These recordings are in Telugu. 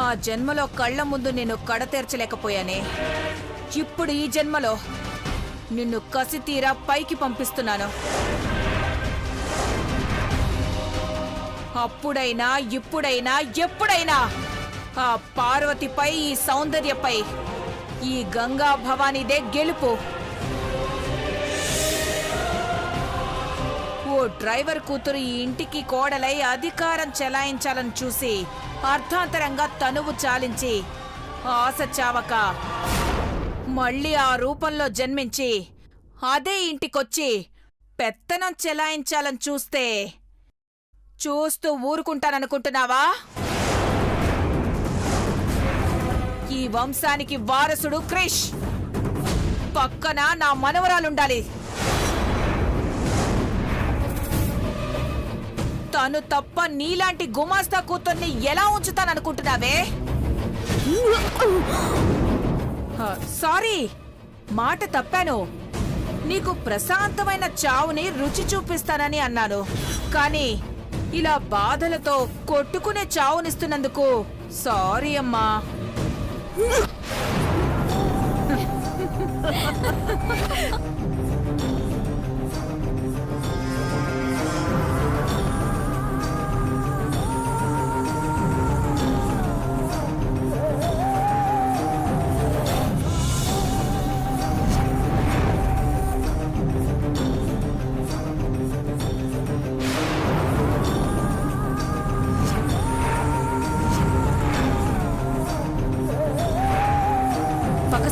ఆ జన్మలో కళ్ళ ముందు నేను కడతీర్చలేకపోయానే. ఇప్పుడు ఈ జన్మలో నిన్ను కసి తీరా పైకి పంపిస్తున్నాను. అప్పుడైనా ఇప్పుడైనా ఎప్పుడైనా ఆ పార్వతిపై, ఈ సౌందర్యపై, ఈ గంగా భవానీదే గెలుపు. ఓ డ్రైవర్ కూతురు ఈ ఇంటికి కోడలై అధికారం చెలాయించాలని చూసి అర్థాంతరంగా తనువు చాలించి ఆశ చావక మళ్ళీ ఆ రూపంలో జన్మించి అదే ఇంటికొచ్చి పెత్తనం చెలాయించాలని చూస్తూ ఊరుకుంటాననుకుంటున్నావా? ఈ వంశానికి వారసుడు క్రిష్, పక్కన నా మనవరాలుండాలి. తను తప్ప నీలాంటి గుమాస్తా కూతుర్ని ఎలా ఉంచుతాననుకుంటున్నావే? సారీ, మాట తప్పాను. నీకు ప్రశాంతమైన చావుని రుచి చూపిస్తానని అన్నాను. కానీ ఇలా బాధలతో కొట్టుకునే చావునిస్తున్నందుకు సారీ అమ్మా.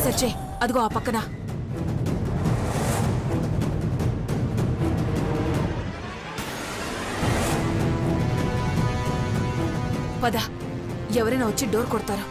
సచ్చే, అదిగో ఆ పక్కన. పద, ఎవరైనా వచ్చి డోర్ కొడతారు.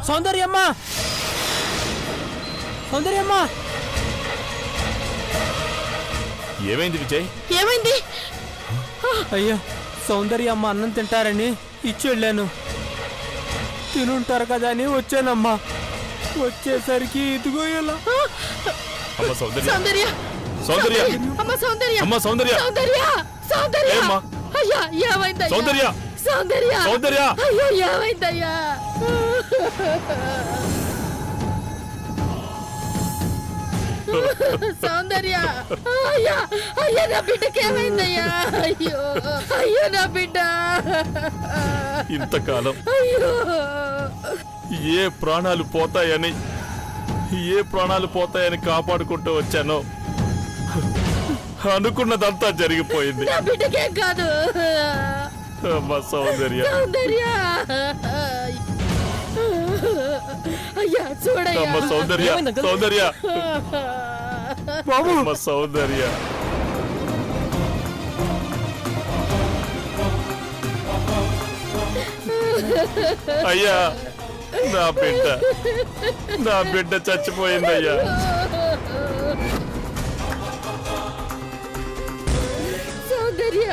సౌందర్యమ్మా, సౌందర్యమ్మా! ఏమైంది విజయ్? ఏమైంది? అయ్యా, సౌందర్యమ్మ అన్నం తింటారని ఇచ్చి వెళ్ళాను. తినుంటారు కదా అని వచ్చానమ్మా. వచ్చేసరికి ఇదిగో ఇలా. అమ్మ సౌందర్య, సౌందర్య, సౌందర్య, అమ్మ సౌందర్య, అమ్మ సౌందర్య, సౌందర్య, సౌందర్య! ఏమ్మా? అయ్యా, ఏమైందయ్యా? సౌందర్య, సౌందర్య, సౌందర్య! అయ్యో, ఏమైందయ్యా? సౌందర్య, అయ్యా, అయ్యా, నా బిడ్డకి ఏమైందయ్యా? అయ్యో, అయ్యో, నా బిడ్డ! ఇంతకాలం అయ్యో, ఏ ప్రాణాలు పోతాయని కాపాడుకుంటూ వచ్చానో అనుకున్నదంతా జరిగిపోయింది. నా బిడ్డకేం కాదు. అమ్మ సౌందర్య, సౌందర్య, అయ్యా, చూడయ్యా. అమ్మ సౌందర్య, సౌందర్య, బాబు! అమ్మ సౌందర్య. అయ్యా, నా బిడ్డ చచ్చిపోయిందయ్యా. సౌందర్య,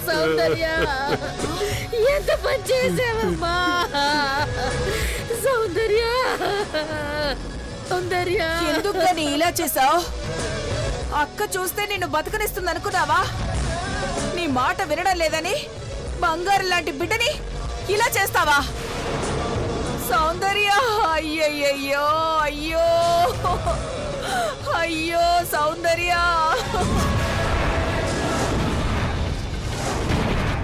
సౌందర్య, ఎంత పని చేసావమ్మా? సౌందర్య, సౌందర్య, ఎందుకని ఇలా చేసావు? అక్క చూస్తే నిన్ను బతకనిస్తుంది అనుకున్నావా? నీ మాట వినడం లేదని బంగారు లాంటి బిడ్డని ఇలా చేస్తావా? సౌందర్య, అయ్యయ్యో, అయ్యో, అయ్యో, సౌందర్య!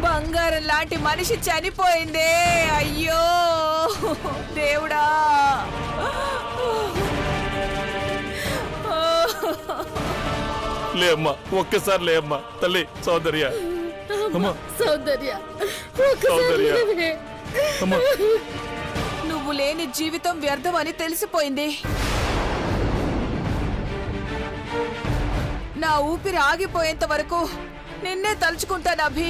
బంగారం లాంటి మనిషి చనిపోయిందే. అయ్యో దేవుడా! లేమ్మా, ఒక్కసారి లేమ్మా తల్లి. సౌందర్య, అమ్మా సౌందర్య, సౌందర్య, అమ్మా. నువ్వు లేని జీవితం వ్యర్థమని తెలిసిపోయింది. నా ఊపిరి ఆగిపోయేంత వరకు నిన్నే తలుచుకుంటాను అభి.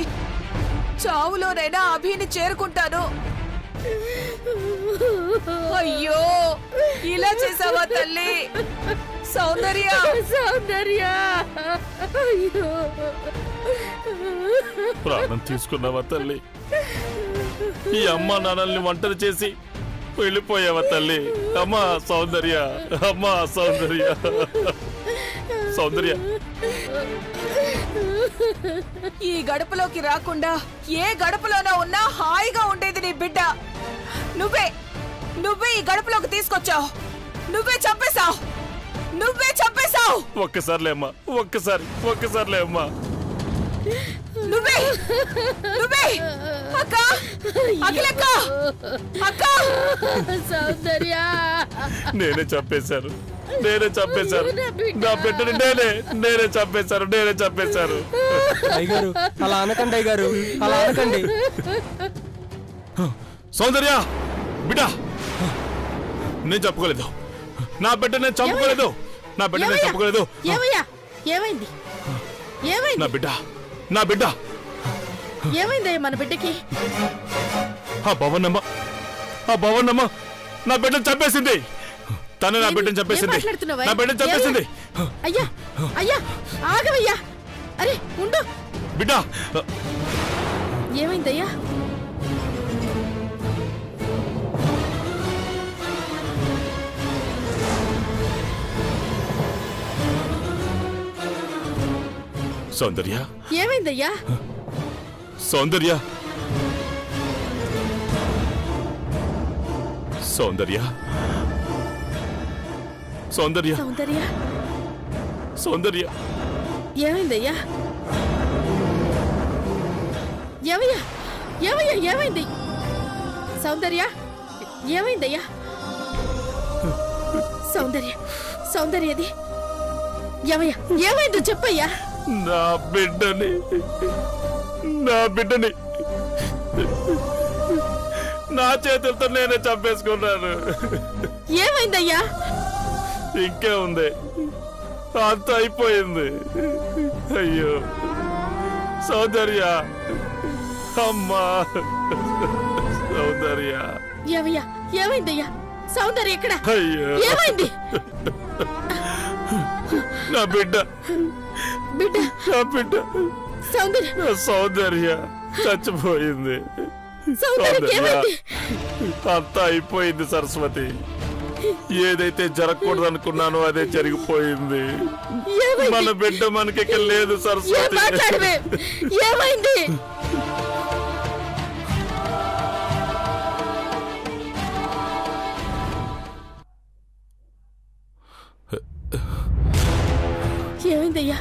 చావులోనైనా అభిని చేరుకుంటాను. అయ్యో ఇలా చేసావా తల్లి? సౌందర్య సౌందర్య అయ్యో ప్రాణం తీసుకున్నావా తల్లి? ఈ అమ్మ నాన్నల్ని ఒంటరి చేసి వెళ్ళిపోయావా తల్లి? అమ్మా సౌందర్య, అమ్మా సౌందర్య, సౌందర్య. ఈ గడపలోకి రాకుండా ఏ గడపలోనో ఉన్నా హాయిగా ఉండేది నీ బిడ్డ. నువ్వే ఈ గడపలోకి తీసుకొచ్చావు. నువ్వే చంపేశావు. ఒక్కసారిలే అమ్మా, ఒక్కసారిలే అమ్మా. నువ్వే అక్క, అఖిలక్క, అక్క. సౌందర్య నేనే చంపేశాను. నా బిడ్డని నేనే చంపేశాను. అయ్యగారు అలా అనకండి, అయ్యగారు అలా అనకండి. సౌందర్య బిడ్డ, నేను చెప్పుకోలేదు. నా బిడ్డ నేను చంపుకోలేదు. ఏమయ్యా? ఏమైంది? నా బిడ్డ ఏమైందయ్యా మన బిడ్డకి? ఆ భవనమ్మ నా బిడ్డను చంపేసింది. తనే నా బిడ్డను చంపేసింది. అయ్యా ఆగవయ్యా. అరే ఉండు బిడ్డ. ఏమైందయ్యా? సౌందర్య, ఏమైందయ్యా? సౌందర్య, సౌందర్య, సౌందర్య, సౌందర్య సౌందర్య. ఏమైందయ్యా? ఏమైంది? సౌందర్య ఏమైందయ్యా? సౌందర్యది ఏమైందో చెప్పయ్యా. నా బిడ్డని నా చేతులతో నేనే చంపేసుకున్నాను. ఏమైందయ్యా? ఇంకే ఉంది, అంత అయిపోయింది. అయ్యో సౌందర్య, అమ్మా సౌందర్య. ఏమైందయ్యా? సౌందర్య ఎక్కడ? అయ్యో ఏమైంది? నా బిడ్డ సౌందర్య చచ్చిపోయింది. అంతా అయిపోయింది సరస్వతి. ఏదైతే జరగకూడదు అనుకున్నానో అదే జరిగిపోయింది. మన బిడ్డ మనకి లేదు సరస్వతి. ఏమైంది? ఏమైందయ్యా?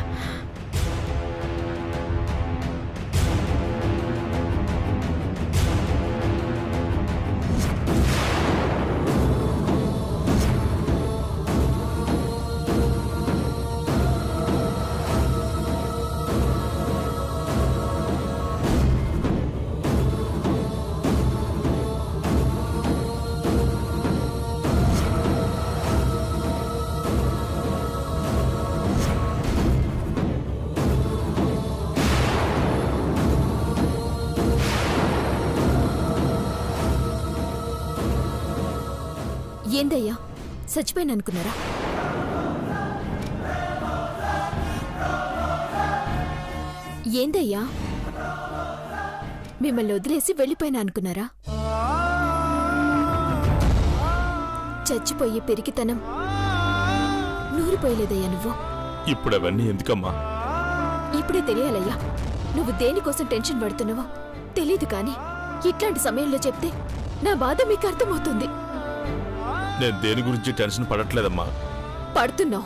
ఏందయ్యా, చచ్చిపోయిన అనుకున్నారా? ఏందయ్యా, మిమ్మల్ని వదిలేసి వెళ్ళిపోయినా అనుకున్నారా? చచ్చిపోయే పెరిగితనం నూరిపోయలేదయ్యా నువ్వు. ఇప్పుడు అవన్నీ ఎందుకమ్మా? ఇప్పుడే తెలియాలయ్యా, నువ్వు దేనికోసం టెన్షన్ పడుతున్నావో తెలీదు. కానీ ఇట్లాంటి సమయంలో చెప్తే నా బాధ మీకు అర్థమవుతుంది. నేను దేని గురించి టెన్షన్ పడట్లేదమ్మా. పడుతున్నావు.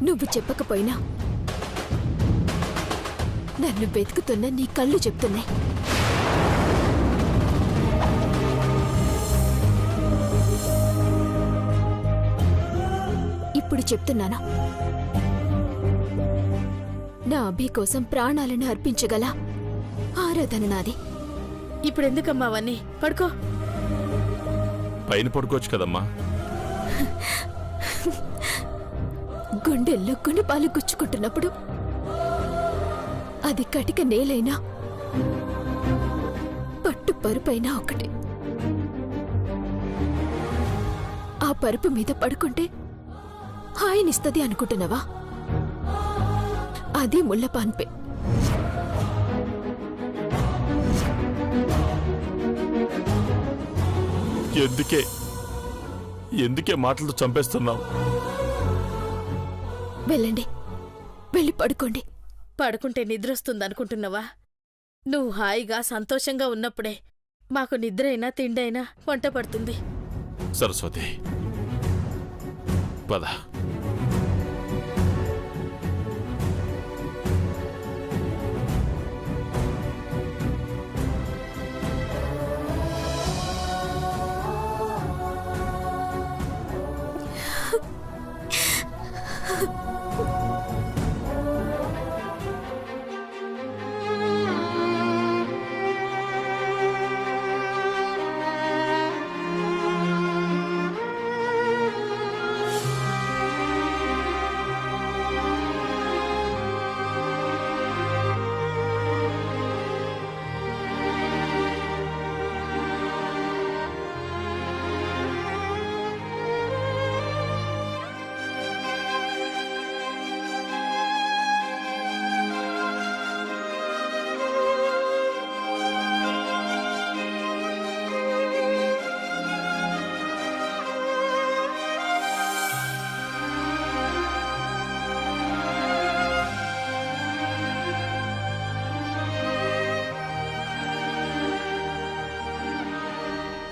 నువ్వు చెప్పకపోయినా నన్ను వెతుకుతున్న నీ కళ్ళు చెప్తున్నాయి. ఇప్పుడు చెప్తున్నాను, నా అభి కోసం ప్రాణాలను అర్పించగల ఆరాధన నాది. ఇప్పుడు ఎందుకమ్మా అవన్నీ? పడుకో. పైన పడుకోవచ్చు కదమ్మా. గుండెల్లో గుణపాలు గుచ్చుకుంటున్నప్పుడు అది కటిక నేలైనా పట్టు పరుపైనా ఒకటే. ఆ పరుపు మీద పడుకుంటే హాయినిస్తది అనుకుంటున్నావా? అది ముళ్ళపాన్పే. ఎందుకే మాటలతో చంపేస్తున్నావు? వెళ్ళండి, వెళ్ళి పడుకోండి. పడుకుంటే నిద్రొస్తుందనుకుంటున్నావా? నువ్వు హాయిగా సంతోషంగా ఉన్నప్పుడే మాకు నిద్రైనా తిండైనా వంట పడుతుంది. సరస్వతి, పద.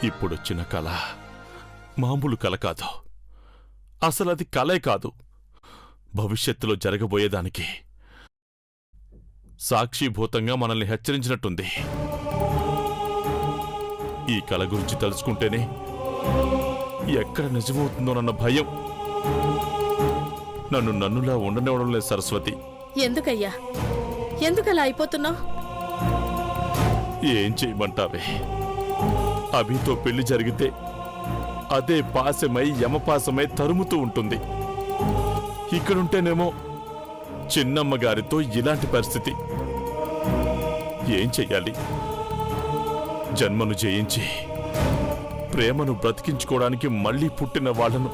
ఇప్పుడొచ్చిన కళ మామూలు కళ కాదు. అసలది కళే కాదు. భవిష్యత్తులో జరగబోయేదానికి సాక్షిభూతంగా మనల్ని హెచ్చరించినట్టుంది. ఈ కళ గురించి తలుచుకుంటేనే ఎక్కడ నిజమవుతుందోనన్న భయం నన్నులా ఉండనివ్వడం లేదు సరస్వతి. ఎందుకయ్యా, ఎందుకలా అయిపోతున్నావు? ఏం చేయమంటావే? అభితో పెళ్లి జరిగితే అదే పాశమై యమపాశమై తరుముతూ ఉంటుంది. ఇక్కడుంటేనేమో చిన్నమ్మగారితో ఇలాంటి పరిస్థితి. ఏం చెయ్యాలి? జన్మను జయించి ప్రేమను బ్రతికించుకోవడానికి మళ్లీ పుట్టిన వాళ్లను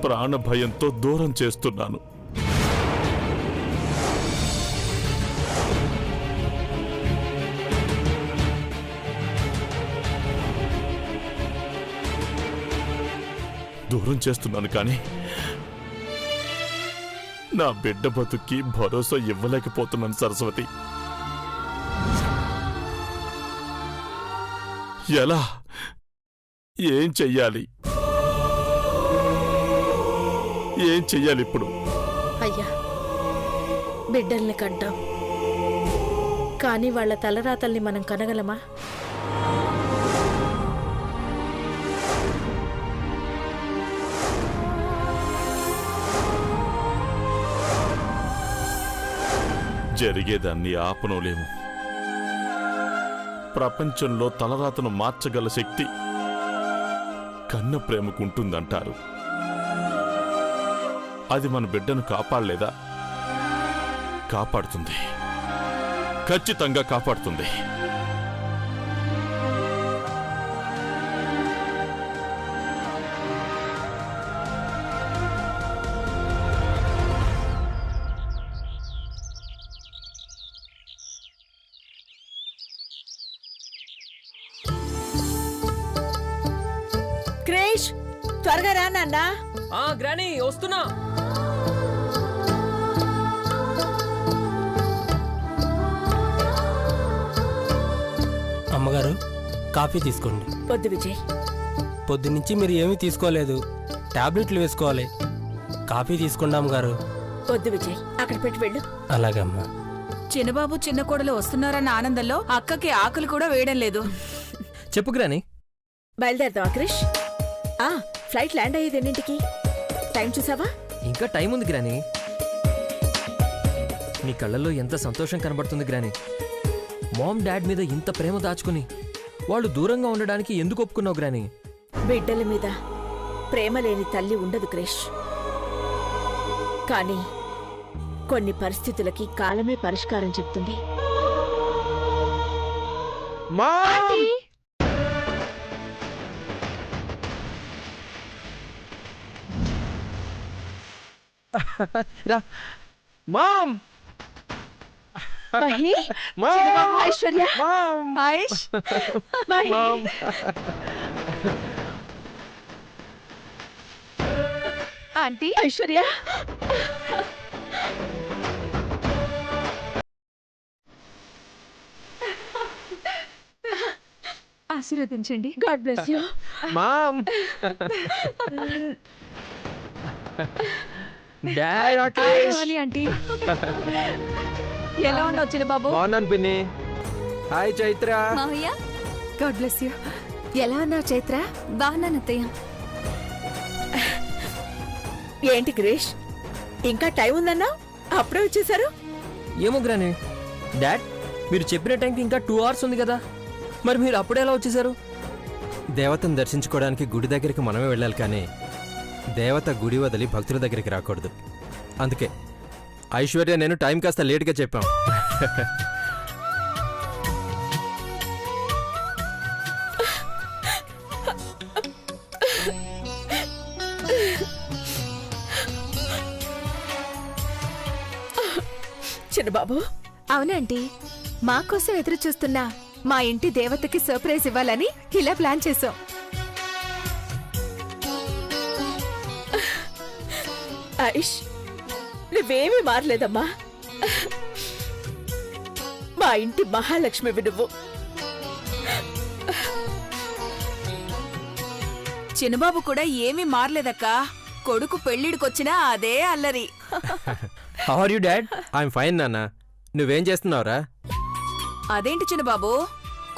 ప్రాణభయంతో దూరం చేస్తున్నాను. దూరం చేస్తున్నాను కానీ నా బిడ్డ బతుక్కి భరోసా ఇవ్వలేకపోతున్నాను సరస్వతి. ఎలా? ఏం చెయ్యాలి? ఏం చెయ్యాలి ఇప్పుడు? అయ్యా, బిడ్డల్ని కంటాం, కానీ వాళ్ళ తలరాతల్ని మనం కనగలమా? జరిగేదాన్ని ఆపనోలేము. ప్రపంచంలో తలరాతను మార్చగల శక్తి కన్న ప్రేమకుంటుందంటారు. అది మన బిడ్డను కాపాడలేదా? కాపాడుతుంది, ఖచ్చితంగా కాపాడుతుంది. క్రేష్, త్వరగా రా నాన్న. గ్రానీ వస్తున్నా. అమ్మగారు, కాఫీ తీసుకోండి. పొద్దు విజయ్, పొద్దునుంచి మీరు ఏమీ తీసుకోలేదు. టాబ్లెట్లు వేసుకోవాలి. కాఫీ తీసుకోండి అమ్మగారు. పొద్దు విజయ్, అక్కడ పెట్టి వెళ్ళు. అలాగమ్మా. చిన్నబాబు చిన్న కోడలు వస్తున్నారన్న ఆనందంలో అక్కకి ఆకలి కూడా వేయడం లేదు. చెప్పు గ్రానీ. బయలుదేరదావా క్రిష్? ఫ్లైట్ ల్యాండ్ అయ్యేది ఎన్నింటికి? టైం చూసావా? ఇంకా టైం ఉంది గ్రానీ. నీ కళ్ళల్లో ఎంత సంతోషం కనబడుతుంది గ్రానీ. మామ్ డాడ్ మీద ఇంత ప్రేమ దాచుకుని వాళ్ళు దూరంగా ఉండడానికి ఎందుకు ఒప్పుకున్నావు గ్రాని? బిడ్డల మీద ప్రేమ లేని తల్లి ఉండదు క్రిష్. కానీ కొన్ని పరిస్థితులకి కాలమే పరిష్కారం చెప్తుంది. మామ్ మహి, ఐశ్వర్య, మహేష్, మహి. ఆంటీ ఐశ్వర్య, ఆశీర్వదించండి. God bless you. Mom dad aunty ఎలా ఉన్నావు చిన్న బాబు? బాగున్నాను పిన్ని. హాయ్ చైత్ర. మావయ్య గాడ్ బ్లెస్ యూ. ఎలా ఉన్నావు చైత్ర? బాగున్నాను అత్తయ్య. ఏంటి క్రిష్, ఇంకా టైం ఉందన్నా అప్పుడే వచ్చేసారు? ఏమో గ్రాని, డాడ్ మీరు చెప్పిన టైంకి ఇంకా 2 hours ఉంది కదా, మరి మీరు అప్పుడే ఎలా వచ్చేసారు? దేవతను దర్శించుకోవడానికి గుడి దగ్గరికి మనమే వెళ్ళాలి, కానీ దేవత గుడి వదిలి భక్తుల దగ్గరికి రాకూడదు. అందుకే ఐశ్వర్య నేను టైం కాస్త లేట్గా చెప్పాం. చిన్నబాబు, అవునంటీ, మా కోసం ఎదురు చూస్తున్నా మా ఇంటి దేవతకి సర్ప్రైజ్ ఇవ్వాలని ఇలా ప్లాన్ చేశాం. ఐష్, నువ్వేమీ మారలేదమ్మా. మా ఇంటి మహాలక్ష్మి నువ్వు. చిన్నబాబు కూడా ఏమీ మారలేదక్కా. కొడుకు పెళ్లిడికొచ్చినా అదే అల్లరి. How are you dad? I'm fine నాన్న. నువ్వేం చేస్తున్నావురా? అదేంటి చిన్నబాబు,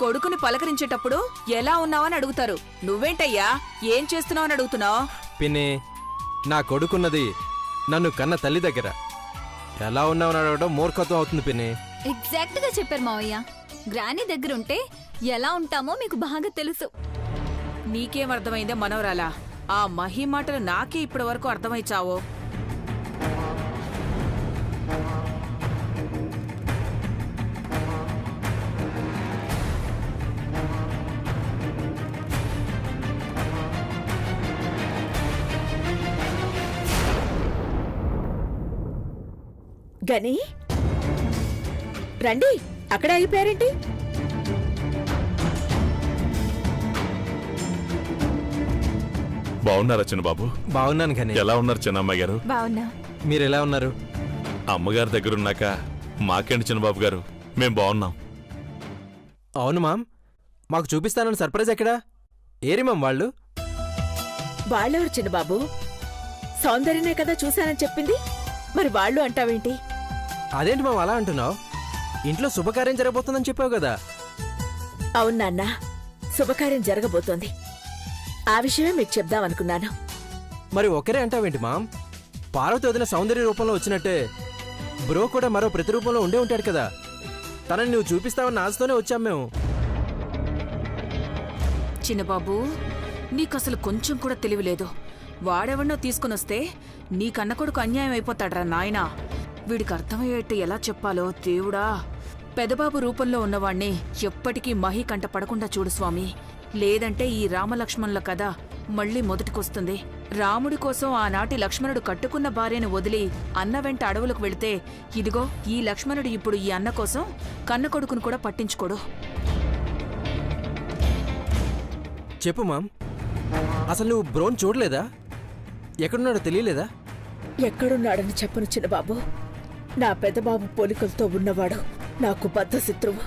కొడుకుని పలకరించేటప్పుడు ఎలా ఉన్నావని అడుగుతారు, నువ్వేంటయ్యా ఏం చేస్తున్నావని అడుగుతున్నావు? పిన్ని, నా కొడుకున్నది నన్ను కన్న తల్లి దగ్గర. ఎలా ఉన్నావని అడగడం మూర్ఖత్వం అవుతుంది పిన్ని. ఎగ్జాక్ట్ గా చెప్పారు మావయ్య. గ్రాని దగ్గరుంటే ఎలా ఉంటామో మీకు బాగా తెలుసు. నీకేం అర్థమైందే మనవరాలా? ఆ మహి మాటలు నాకే ఇప్పటి వరకు అర్థమై చావో. గని రండి, అక్కడ అయిపోయారేంటి? బాగున్నారా చిన్నబాబు? బాగున్నాను కానీ ఎలా ఉన్నారు చిన్నమ్మాయి గారు? బావున్నా. మీరు ఎలా ఉన్నారు? అమ్మగారి దగ్గర ఉన్నాక మాకేంటి చిన్నబాబు గారు, మేం బాగున్నాం. అవును మామ్, మాకు చూపిస్తానని సర్ప్రైజ్ ఎక్కడా? ఏరి మామ్ వాళ్ళు? వాళ్ళెవరు చిన్నబాబు? సౌందర్యనే కదా చూశానని చెప్పింది, మరి వాళ్ళు అంటావేంటి? అదేంటి మామ్ అలా అంటున్నావు? ఇంట్లో శుభకార్యం జరగబోతుందని చెప్పావు కదా. అవును నాన్న, శుభకార్యం జరగబోతోంది. ఆ విషయమే మీకు చెప్దామనుకున్నాను. మరి ఒకరే అంటావేంటి మామ్? పార్వతి వదిన సౌందర్య రూపంలో వచ్చినట్టే బ్రో కూడా మరో ప్రతిరూపంలో ఉండే ఉంటాడు కదా. తనని నువ్వు చూపిస్తావన్న ఆశతోనే వచ్చాం మేము. చిన్నబాబు, నీకసలు కొంచెం కూడా తెలివిలేదు. వాడెవన్నో తీసుకునొస్తే నీ కన్న కొడుకు అన్యాయం అయిపోతాడ్రా నాయనా. వీడికి అర్థమయ్యేట్టు ఎలా చెప్పాలో దేవుడా. పెదబాబు రూపంలో ఉన్నవాణ్ణి ఎప్పటికీ మహి కంట పడకుండా చూడు స్వామి. లేదంటే ఈ రామలక్ష్మణుల కథ మళ్ళీ మొదటికొస్తుంది. రాముడి కోసం ఆనాటి లక్ష్మణుడు కట్టుకున్న భార్యను వదిలి అన్న వెంట అడవులకు వెళితే, ఇదిగో ఈ లక్ష్మణుడు ఇప్పుడు ఈ అన్న కోసం కన్న కొడుకును కూడా పట్టించుకోడు. చెప్పు మామ్, అసలు నువ్వు బ్రోన్ చూడలేదా? ఎక్కడున్నాడో తెలియలేదా? ఎక్కడున్నాడని చెప్పను చిన్నబాబు. నా పెద్దబాబు పోలికలతో ఉన్నవాడు నాకు బద్ధశత్రువు.